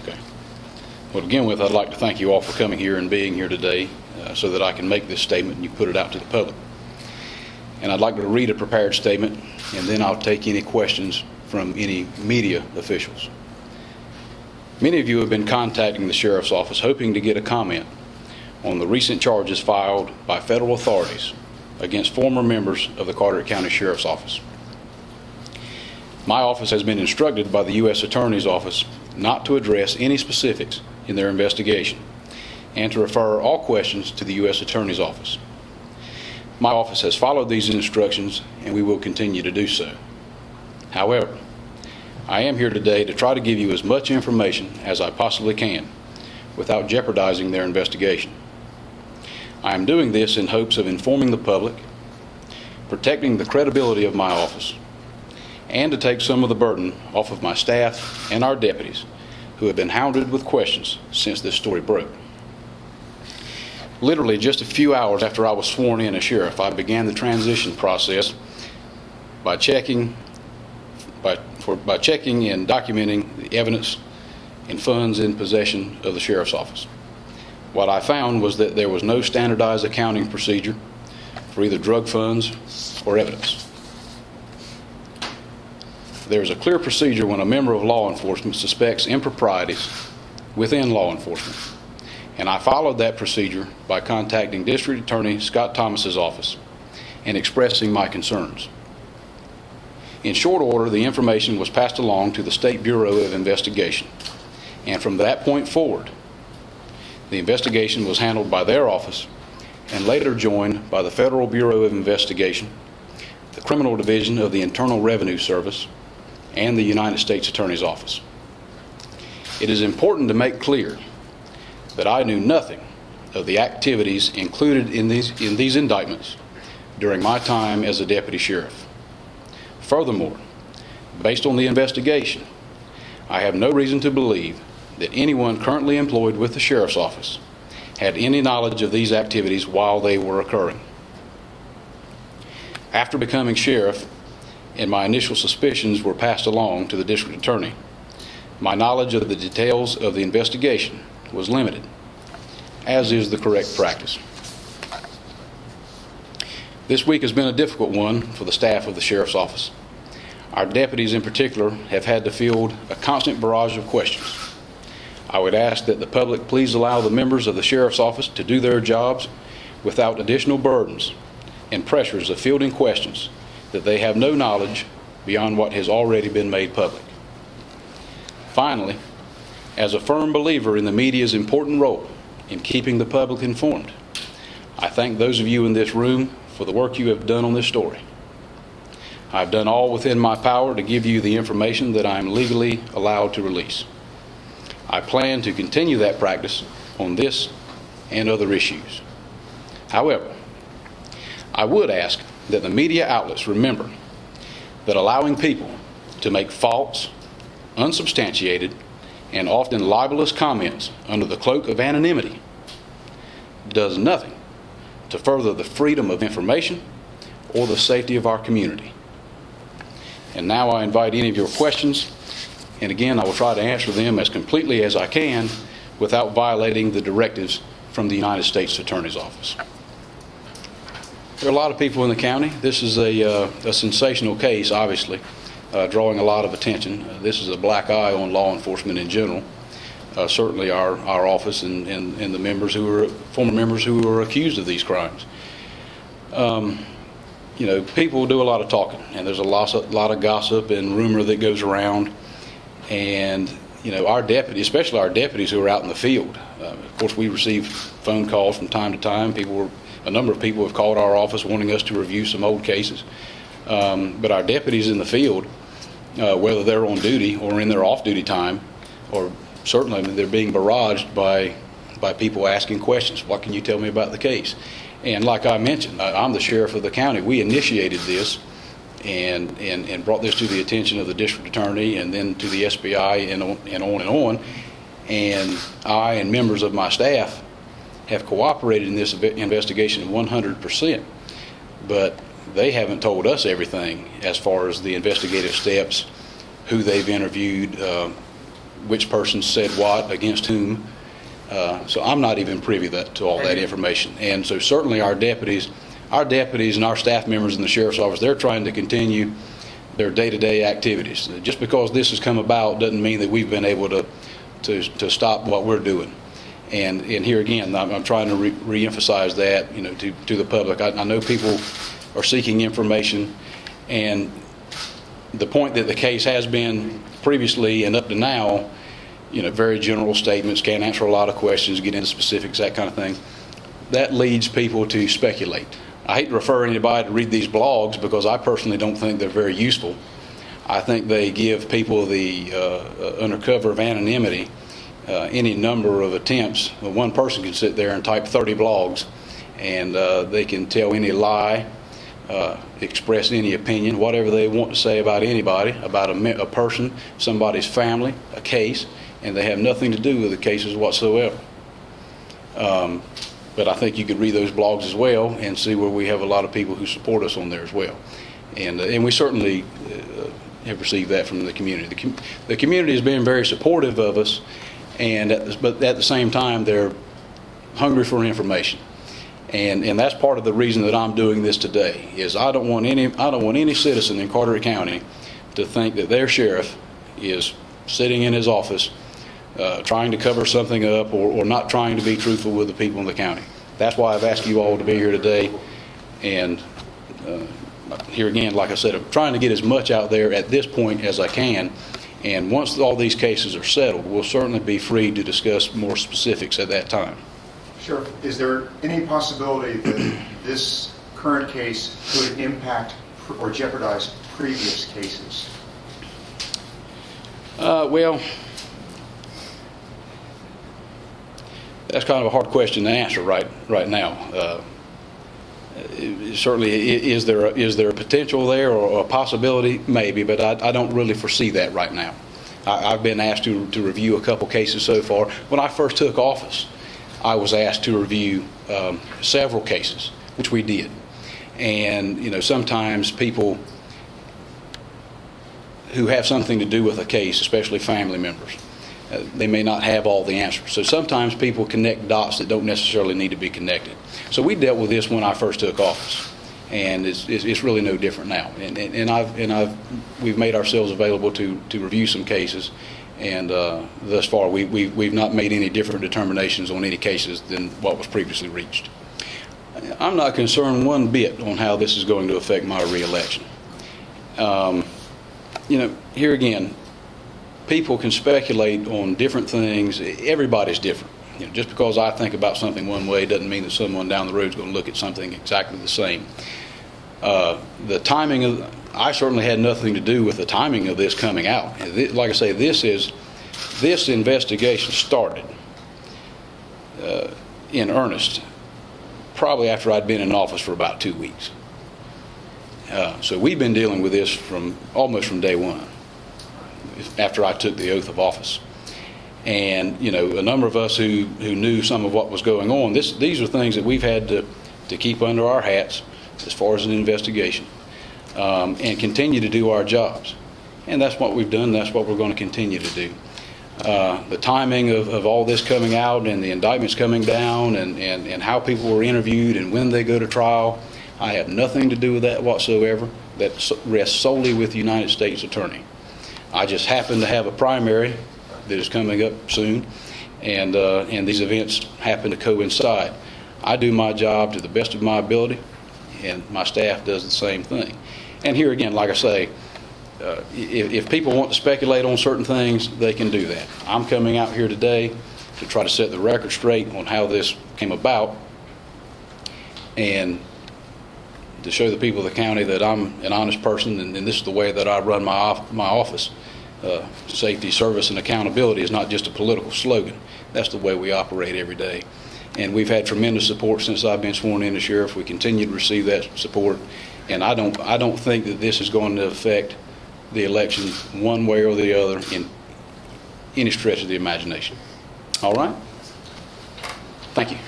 Okay. Well, to begin with, I'd like to thank you all for coming here and being here today so that I can make this statement and you put it out to the public. And I'd like to read a prepared statement, and then I'll take any questions from any media officials. Many of you have been contacting the Sheriff's Office hoping to get a comment on the recent charges filed by federal authorities against former members of the Carteret County Sheriff's Office. My office has been instructed by the U.S. Attorney's Office not to address any specifics in their investigation and to refer all questions to the U.S. Attorney's Office. My office has followed these instructions, and we will continue to do so. However, I am here today to try to give you as much information as I possibly can without jeopardizing their investigation. I am doing this in hopes of informing the public, protecting the credibility of my office, and to take some of the burden off of my staff and our deputies who have been hounded with questions since this story broke. Literally just a few hours after I was sworn in as sheriff, I began the transition process by checking and documenting the evidence and funds in possession of the Sheriff's Office. What I found was that there was no standardized accounting procedure for either drug funds or evidence. There is a clear procedure when a member of law enforcement suspects improprieties within law enforcement, and I followed that procedure by contacting District Attorney Scott Thomas's office and expressing my concerns. In short order, the information was passed along to the State Bureau of Investigation, and from that point forward, the investigation was handled by their office and later joined by the Federal Bureau of Investigation, the Criminal Division of the Internal Revenue Service, and the United States Attorney's Office. It is important to make clear that I knew nothing of the activities included in these indictments during my time as a deputy sheriff. Furthermore, based on the investigation, I have no reason to believe that anyone currently employed with the Sheriff's Office had any knowledge of these activities while they were occurring. After becoming sheriff and my initial suspicions were passed along to the district attorney, my knowledge of the details of the investigation was limited, as is the correct practice. This week has been a difficult one for the staff of the Sheriff's Office. Our deputies in particular have had to field a constant barrage of questions. I would ask that the public please allow the members of the Sheriff's Office to do their jobs without additional burdens and pressures of fielding questions that they have no knowledge beyond what has already been made public. Finally, as a firm believer in the media's important role in keeping the public informed, I thank those of you in this room for the work you have done on this story. I've done all within my power to give you the information that I am legally allowed to release. I plan to continue that practice on this and other issues. However, I would ask that the media outlets remember that allowing people to make false, unsubstantiated, and often libelous comments under the cloak of anonymity does nothing to further the freedom of information or the safety of our community. And now I invite any of your questions, and again, I will try to answer them as completely as I can without violating the directives from the United States Attorney's Office. There are a lot of people in the county. This is a sensational case, obviously, drawing a lot of attention. This is a black eye on law enforcement in general. Certainly our office and the members who were former members who were accused of these crimes. People do a lot of talking, and there's a lot of gossip and rumor that goes around. And our deputies, especially our deputies who are out in the field, of course, we receive phone calls from time to time. A number of people have called our office wanting us to review some old cases. But our deputies in the field, whether they're on duty or in their off-duty time, or certainly they're being barraged by people asking questions. What can you tell me about the case? And like I mentioned, I'm the sheriff of the county. We initiated this and brought this to the attention of the district attorney and then to the SBI and on. And I and members of my staff have cooperated in this investigation 100%. But they haven't told us everything as far as the investigative steps, who they've interviewed, which person said what against whom. So I'm not even privy to all that information. And so certainly our deputies and our staff members in the sheriff's office, they're trying to continue their day-to-day activities. Just because this has come about doesn't mean that we've been able to stop what we're doing. And here again, I'm trying to re-emphasize that, to the public. I know people are seeking information, and the point that the case has been previously and up to now, very general statements, can't answer a lot of questions, get into specifics, that kind of thing. That leads people to speculate. I hate to refer anybody to read these blogs because I personally don't think they're very useful. I think they give people the under cover of anonymity, any number of attempts. One person can sit there and type 30 blogs, and they can tell any lie, express any opinion, whatever they want to say about anybody, about a person, somebody's family, a case, and they have nothing to do with the cases whatsoever. But I think you could read those blogs as well and see where we have a lot of people who support us on there as well. And we certainly have received that from the community. The community has been very supportive of us, but at the same time, they're hungry for information. And that's part of the reason that I'm doing this today. Is I don't want any citizen in Carteret County to think that their sheriff is sitting in his office trying to cover something up or not trying to be truthful with the people in the county. That's why I've asked you all to be here today. And here again, like I said, I'm trying to get as much out there at this point as I can. And once all these cases are settled, we'll certainly be free to discuss more specifics at that time. Sheriff, is there any possibility that this current case could impact or jeopardize previous cases? Well, that's kind of a hard question to answer right now. Certainly, is there a potential there or a possibility? Maybe, but I don't really foresee that right now. I've been asked to review a couple cases so far. When I first took office, I was asked to review several cases, which we did. And sometimes people who have something to do with a case, especially family members, they may not have all the answers. So sometimes people connect dots that don't necessarily need to be connected. So we dealt with this when I first took office, and it's really no different now. And we've made ourselves available to review some cases, and thus far we've not made any different determinations on any cases than what was previously reached. I'm not concerned one bit on how this is going to affect my reelection. Here again, people can speculate on different things. Everybody's different. Just because I think about something one way doesn't mean that someone down the road is going to look at something exactly the same. The timing I certainly had nothing to do with the timing of this coming out. Like I say, this investigation started in earnest probably after I'd been in office for about 2 weeks. So we've been dealing with this almost from day one, after I took the oath of office. And a number of us who knew some of what was going on, these are things that we've had to keep under our hats as far as an investigation, and continue to do our jobs. And that's what we've done. That's what we're going to continue to do. The timing of all this coming out and the indictments coming down and how people were interviewed and when they go to trial, I have nothing to do with that whatsoever. That rests solely with the United States Attorney. I just happen to have a primary that is coming up soon, and these events happen to coincide. I do my job to the best of my ability, and my staff does the same thing. And here again, like I say, if people want to speculate on certain things, they can do that. I'm coming out here today to try to set the record straight on how this came about, and to show the people of the county that I'm an honest person, and this is the way that I run my office. Safety, service, and accountability is not just a political slogan. That's the way we operate every day. And we've had tremendous support since I've been sworn in as sheriff. We continue to receive that support, and I don't think that this is going to affect the election one way or the other in any stretch of the imagination. All right? Thank you.